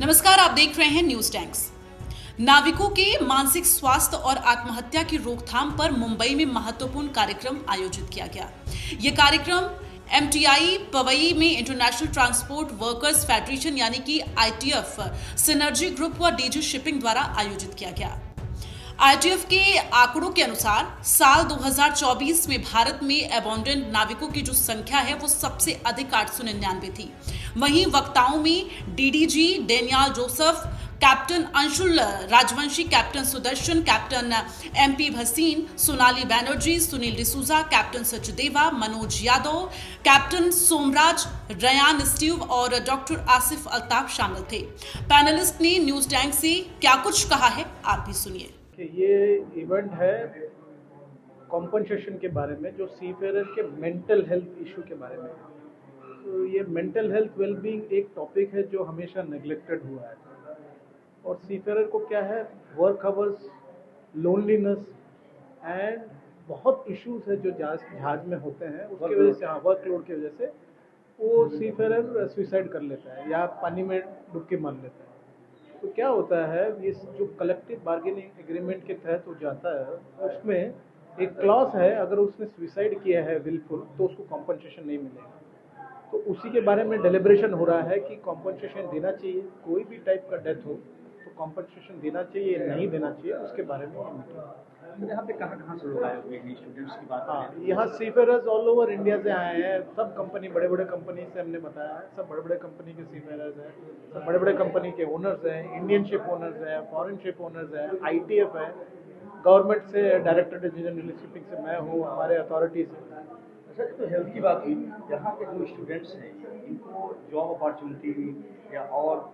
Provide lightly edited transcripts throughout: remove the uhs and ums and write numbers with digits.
नमस्कार, आप देख रहे हैं न्यूज टैंक्स। नाविकों के मानसिक स्वास्थ्य और आत्महत्या की रोकथाम पर मुंबई में महत्वपूर्ण कार्यक्रम आयोजित किया गया। ये कार्यक्रम एमटीआई पवई में इंटरनेशनल ट्रांसपोर्ट वर्कर्स फेडरेशन यानी कि आईटीएफ, सिनर्जी ग्रुप व डीजी शिपिंग द्वारा आयोजित किया गया। आईटीएफ के आंकड़ों के अनुसार साल 2024 में भारत में एबॉन्डेंट नाविकों की जो संख्या है वो सबसे अधिक 899 थी। वहीं वक्ताओं में DDG Daniel Joseph, captain Anshul Rajvanshi, captain Sudarshan, captain MP Bhasin, Sonali Banerjee, Sunil D'Souza, captain Sachdeva, Manoj Yadav, captain Somraj, Ryan Steve और डॉक्टर आसिफ अल्ताफ शामिल थे। पैनलिस्ट ने न्यूज टैंक से क्या कुछ कहा है, आप भी सुनिए। ये इवेंट है कॉम्पनसेशन के बारे में, जो सीफेयर के मेंटल हेल्थ इशू के बारे में। तो ये मेंटल हेल्थ वेलबींग एक टॉपिक है जो हमेशा नेग्लेक्टेड हुआ है, और सीफेयर को क्या है, वर्क आवर्स, लोनलीनेस एंड बहुत इश्यूज है जो जहाज में होते हैं। उसकी वजह से, वर्कलोड की वजह से वो सीफेयर सुसाइड कर लेता है या पानी में डुबकी मार लेता है। तो क्या होता है, ये जो कलेक्टिव बार्गेनिंग एग्रीमेंट के तहत वो जाता है, उसमें एक क्लॉज है, अगर उसने सुसाइड किया है विलफुल तो उसको कॉम्पनसेशन नहीं मिलेगा। तो उसी के बारे में डेलिब्रेशन हो रहा है कि कॉम्पनसेशन देना चाहिए, कोई भी टाइप का डेथ हो तो कॉम्पनसेशन देना चाहिए, नहीं देना चाहिए, उसके बारे में ये मीटिंग। यहाँ पे कहाँ से लोग आए हुए हैं? स्टूडेंट्स की बात हाँ, करें। यहाँ सीफेयरर्स ऑल ओवर इंडिया से आए हैं। सब कंपनी, बड़े बड़े कंपनी से हमने बताया है, सब बड़े बड़े कंपनी के सीफेयरर्स हैं, सब बड़े बड़े कंपनी के ओनर्स हैं, इंडियन शिप ओनर्स हैं, फॉरेन शिप ओनर्स हैं, आईटीएफ है, गवर्नमेंट से डायरेक्टर जनरल शिपिंग से मैं हूँ, हमारे अथॉरिटीज हैं। सर, तो हेल्थ की बात हुई, यहाँ के जो स्टूडेंट्स हैं इनको जॉब अपॉर्चुनिटी या और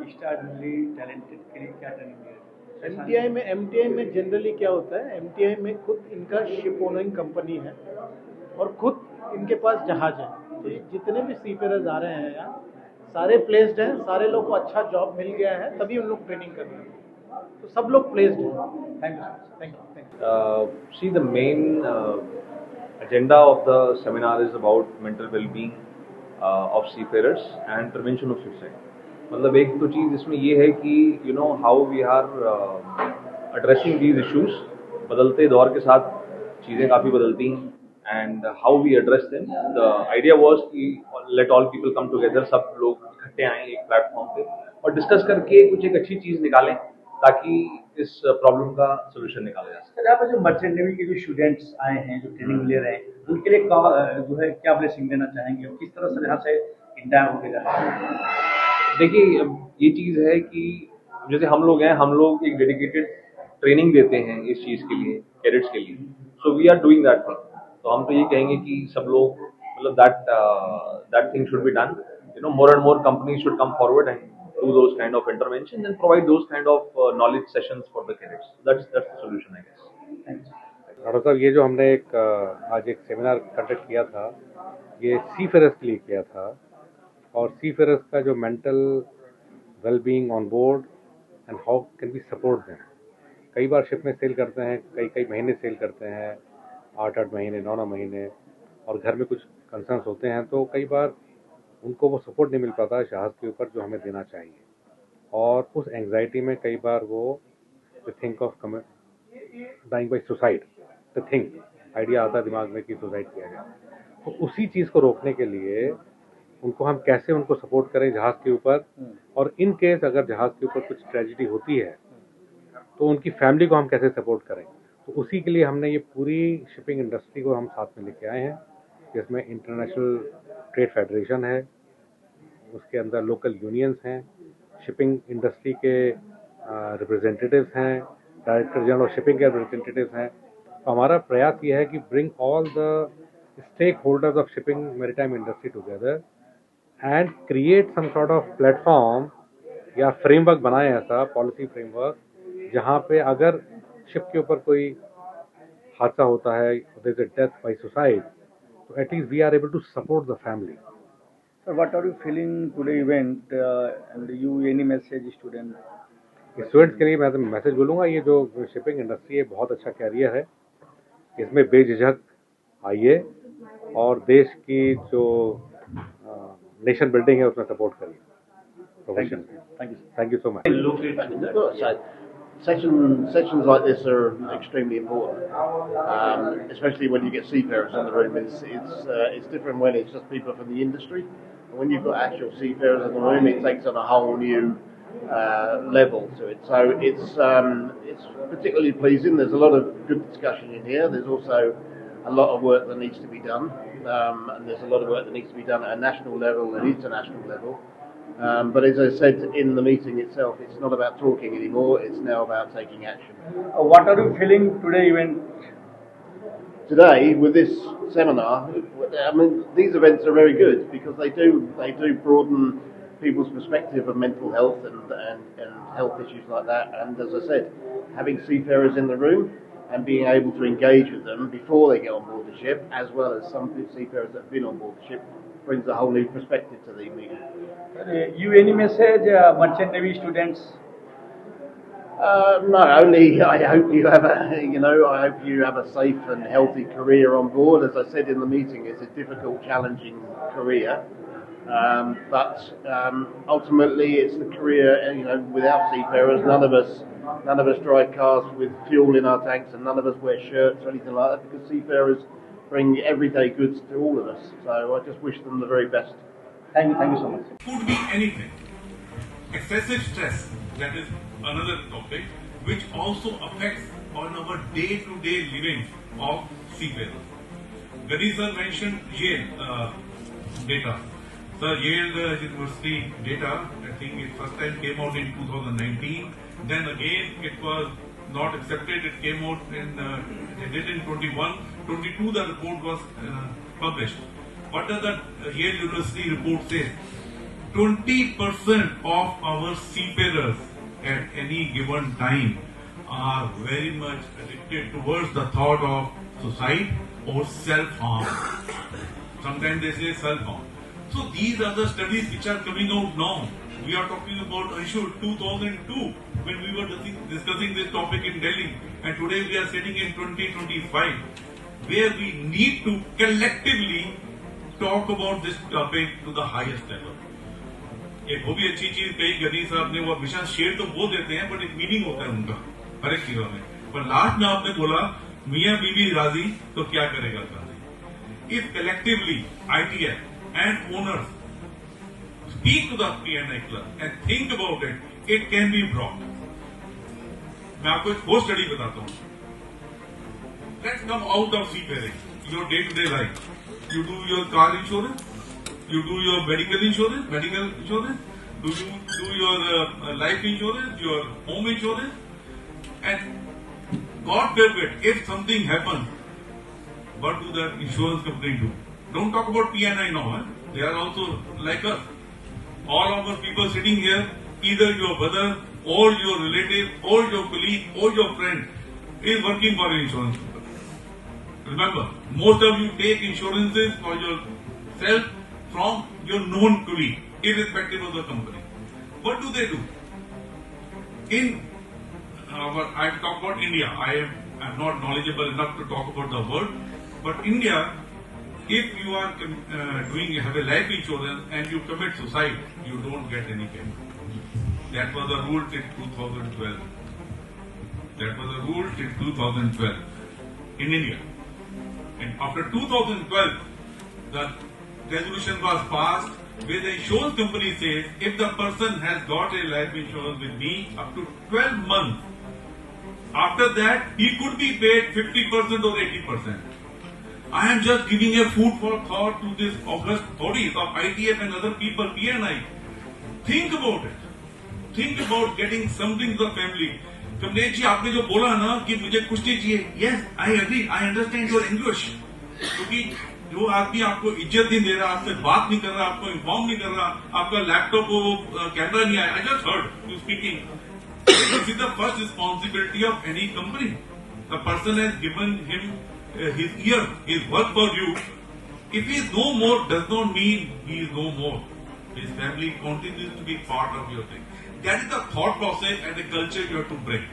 एक्स्ट्राऑर्डिनरी टैलेंटेड के लिए क्या ट्रेनिंग दी है? एमटीआई में जनरली क्या होता है, एमटीआई में खुद इनका शिप ओनरिंग कंपनी है और खुद इनके पास जहाज है। तो ये जितने भी सीफेयरर्स आ रहे हैं यहाँ सारे प्लेस्ड हैं, सारे लोग को अच्छा जॉब मिल गया है, तभी उन लोग ट्रेनिंग कर रहे हैं। तो सब लोग प्लेस्ड हैं। Thank you sir. Thank you. See, the main agenda of the seminar is about mental well-being of seafarers and prevention of suicide. मतलब एक तो चीज़ इसमें ये है कि how we are addressing these issues. बदलते दौर के साथ चीज़ें काफ़ी बदलती हैं and how we address them. The idea was कि let all people come together, सब लोग इकट्ठे आएँ एक प्लेटफॉर्म पे और डिस्कस करके कुछ एक अच्छी चीज़ निकालें ताकि इस प्रॉब्लम का सोल्यूशन निकाला जा सके। सर, यहाँ पर जो मर्चेंट नेवी के जो स्टूडेंट्स आए हैं, जो ट्रेनिंग ले रहे हैं, उनके लिए जो है क्या ब्लेसिंग देना चाहेंगे और किस तरह से यहाँ से इंटायर होके जा रहे हैं? देखिए, ये चीज़ है कि जैसे हम लोग हैं, हम लोग एक डेडिकेटेड ट्रेनिंग देते हैं इस चीज़ के लिए, कैडेट्स के लिए। So we are doing that thing. तो हम तो ये कहेंगे कि सब लोग मतलब that thing should be done. More and more companies should come forward and do those kind of interventions and provide those kind of knowledge sessions for the cadets. That's the solution, I guess. Doctor साहब, ये जो हमने आज एक seminar conduct किया था, ये seafarers के लिए किया था, और सीफेयरर्स का जो mental wellbeing on board and how can be support them. कई बार शिप में सेल करते हैं, कई महीने सेल करते हैं, 8 महीने, 9 महीने, और घर में कुछ कंसर्न्स होते हैं, तो कई बार उनको वो सपोर्ट नहीं मिल पाता जहाज़ के ऊपर जो हमें देना चाहिए, और उस एंग्जाइटी में कई बार वो think of dying by suicide, the think idea आता है दिमाग में कि सुसाइड किया जाए। तो उसी चीज़ को रोकने के लिए उनको हम कैसे उनको सपोर्ट करें जहाज़ के ऊपर, और इन केस अगर जहाज़ के ऊपर कुछ ट्रेजिडी होती है तो उनकी फैमिली को हम कैसे सपोर्ट करें। तो उसी के लिए हमने ये पूरी शिपिंग इंडस्ट्री को हम साथ में लेके आए हैं, जिसमें इंटरनेशनल ट्रेड फेडरेशन है, उसके अंदर लोकल यूनियंस हैं, शिपिंग इंडस्ट्री के रिप्रेजेंटेटिव्स हैं, डायरेक्टर जनरल ऑफ शिपिंग के रिप्रेजेंटेटिव्स हैं। तो हमारा प्रयास ये है कि bring all the stakeholders of shipping maritime industry together and create some sort of platform या फ्रेमवर्क बनाए, ऐसा पॉलिसी फ्रेमवर्क, जहाँ पे अगर शिप के ऊपर कोई हादसा होता है, there is a death by suicide, so at least we are able to support the family. Sir, what are you feeling today event and you any message student? Students के लिए मैं तो मैसेज बोलूँगा, ये जो शिपिंग इंडस्ट्री है बहुत अच्छा कैरियर है, इसमें बेझिझक आइए और देश की जो नेशन बिल्डिंग है उसमें सपोर्ट करिए। profession. Thank you. Thank you so much. So, sessions like this are extremely important, especially when you get seafarers in the room. It's different when it's just people from the industry. When you've got actual seafarers in the room, it takes on a whole new level to it. So it's particularly pleasing. There's a lot of good discussion in here. There's also a lot of work that needs to be done, and there's a lot of work that needs to be done at a national level and international level. But as I said in the meeting itself, it's not about talking anymore. It's now about taking action. What are you feeling today event? Today, with this seminar, I mean, these events are very good because they do broaden people's perspective of mental health and health issues like that. And as I said, having seafarers in the room and being able to engage with them before they get on board the ship, as well as some seafarers that have been on board the ship, brings a whole new perspective to the meeting. You any message merchant navy students? No, only I hope you have a safe and healthy career on board. As I said in the meeting, it's a difficult, challenging career, but ultimately it's the career. Without seafarers, none of us drive cars with fuel in our tanks, and none of us wear shirts or anything like that, because seafarers bring everyday goods to all of us. So I just wish them the very best. Thank you so much. Could be anything. Excessive stress, that is another topic, which also affects on our day-to-day living of seafarers. Gary sir mentioned Yale data. Sir, Yale University data, I think it first time came out in 2019. Then again, it was not accepted. It came out they did in 21. 22, the report was published. What does the Yale University report say? 20% of our seafarers at any given time are very much addicted towards the thought of suicide or self-harm. Sometimes they say self-harm. So these are the studies which are coming out now. We are talking about issue 2002 when we were discussing this topic in Delhi, and today we are sitting in 2025, where we need to collectively talk about this topic to the highest level. एक वो भी अच्छी चीज कही गनी साहब ने, वो हमेशा शेयर तो वो देते हैं बट एक मीनिंग होता है उनका हर एक चीजों में, पर लास्ट में आपने बोला मियां बीवी राजी तो क्या करेगा काजी. If collectively ITF and owners speak to the P&I club and think about it, it can be brought. मैं आपको एक और स्टडी बताता हूँ. Let's come out of seafaring, your day-to-day life. You do your car insurance, you do your medical insurance, do you do your life insurance, your home insurance, and God forbid, if something happens, what do the insurance company do? Don't talk about P&I now, eh? They are also like us. All our people sitting here, either your brother or your relative or your colleague or your friend is working for an insurance company. Remember, most of you take insurances for yourself from your known colleague, irrespective of the company. What do they do? I talk about India. I am not knowledgeable enough to talk about the world, but India, if you are have a life insurance and you commit suicide, you don't get any payment. That was the rule till 2012. That was the rule till 2012 in India. And after 2012, the resolution was passed where the insurance company says if the person has got a life insurance with me up to 12 months, after that he could be paid 50% or 80%. I am just giving a food for thought to this august bodies of ITF and other people, P&I. Think about it. Think about getting something to the family. Kamlesh ji आपने जो बोला ना कि मुझे कुछ नहीं चाहिए, yes, I agree, I understand your English. क्योंकि जो आदमी आपको इज्जत नहीं दे रहा, आपसे बात नहीं कर रहा, आपको इन्फॉर्म नहीं कर रहा, आपका लैपटॉप को कैमरा नहीं आया, I just heard you speaking. This is the first responsibility of any company. The person has given him his ear, his work for you. If he is no more, does not mean he is no more. His family continues to be part of your thing. That is the thought process and the culture you have to bring.